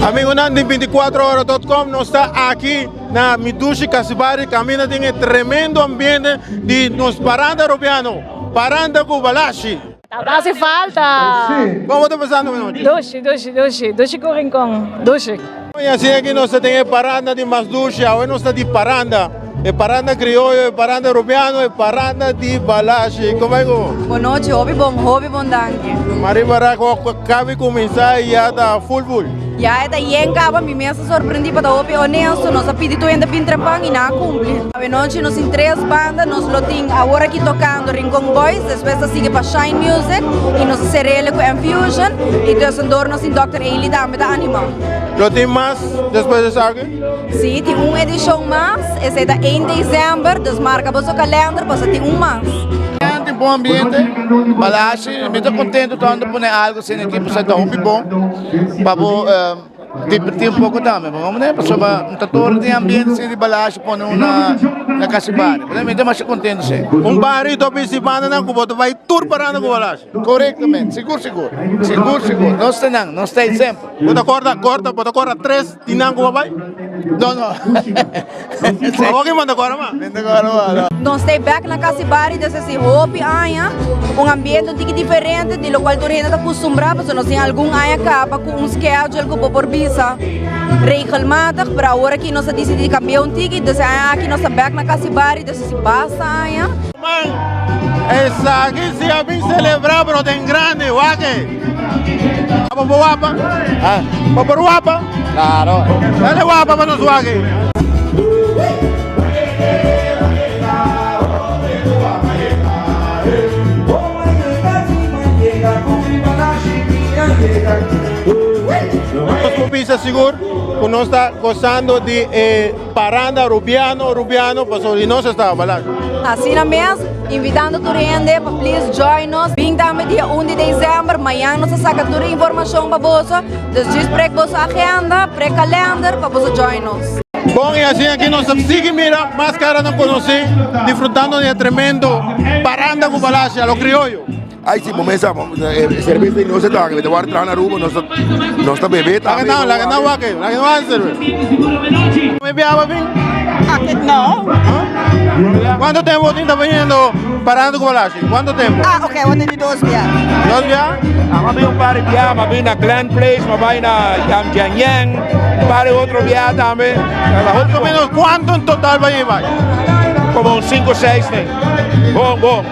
Amigo Nandi 24horas.com não está aqui na Midushi Casibari, caminha tem um tremendo ambiente de nos paranda rubiano, paranda Cubalashi. Hace falta. Como está passando hoje? Doce com rincão, doce. E assim aqui nós temos paranda de Masdushi, hoje nós está de paranda. É paranda crioulo, é paranda rubiano, é paranda de Balashi. Como é que é? Boa noite, hobby bom danke. Maribara, cabe começar e já está full. Ja, esta acaba, me mesmo surpreendi para o hobby honesto, nós pedido ainda bem trampang e não cumpre. A noite nós em 3 bandas, nós loting agora aqui tocando Rincon Boys, depois sigue para Shine Music e nós seremos com Infusion e depois nós em Dr. Ailey também da Animal. Loting mais depois dessa aqui? Sim, tem uma edição mais, essa é da 1 de dezembro, desmarca o seu calendário, para ter mais. Tem bom ambiente, Balashi, me estou contente quando põe algo assim aqui para ser tão bom, para divertir um pouco também, vamos né, para todo tem ambiente assim de Balashi põe na Casibari, me estou mais contente sim. Bar e participando na Cuba, tu vai tour parando com Balashi? Corretamente, seguro, não está sempre. Pode cortar 3 de não Cuba vai? Não. Alguém manda agora, mano? Nós estamos back na Casibari, desse assim, hobby, ambiente um pouco diferente, de lo qual tu está acostumado, mas nós temos algum aia capa com schedule que por visa regelmatig, para agora que nós decidimos cambiar ticket, dus aqui nós estamos back na Casibari, desse assim, passa, Man, essa aqui se a bem celebrar, bro, tem grande, wake. Vamos para Guapa? Vamos para Guapa? Claro. Dale Guapa para nos wake. Nós pisa seguro, que nós está gostando de paranda rubiano, para nós está balado. Assim mesmo, invitando todo mundo para please join us. Vim também dia 1 de dezembro, amanhã nós saca toda a informação para você. Desde para vossa agenda, para calendário, para você join us. Bom, e assim aqui nós seguimos, mira, mais cara não conheci, disfrutando de tremendo paranda com Balashi, a lo criollo. Aí sim, começa a cerveja e nós estamos, de guardar lá na rua, nós estamos bebendo. Lá que não, aqui, lá que não há cerveja. Me viava bem? Aqui não. Quanto tempo você está vendo parando com Balashi? Quanto tempo? Ok, eu tenho 2 dias. 2 dias? Mabay un pare via, mabay na Glen Place, mabay na Yamjiangyang, pare outro via também. Más o menos, ¿cuánto en total va a llevar? Como 5 o 6 tem. Bom.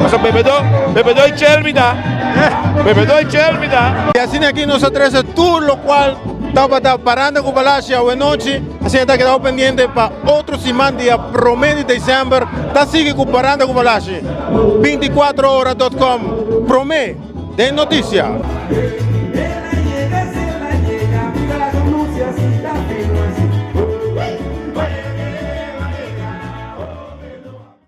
Mas bebedor e chelmida. Bebedor e chelmida. Y así aquí nosotros el tour, lo cual estaba parando con Balashi a noche, así está quedado pendiente para otro semana día promedio de diciembre, está sigue con parando con Balashi. 24horas.com, promedio de noticias.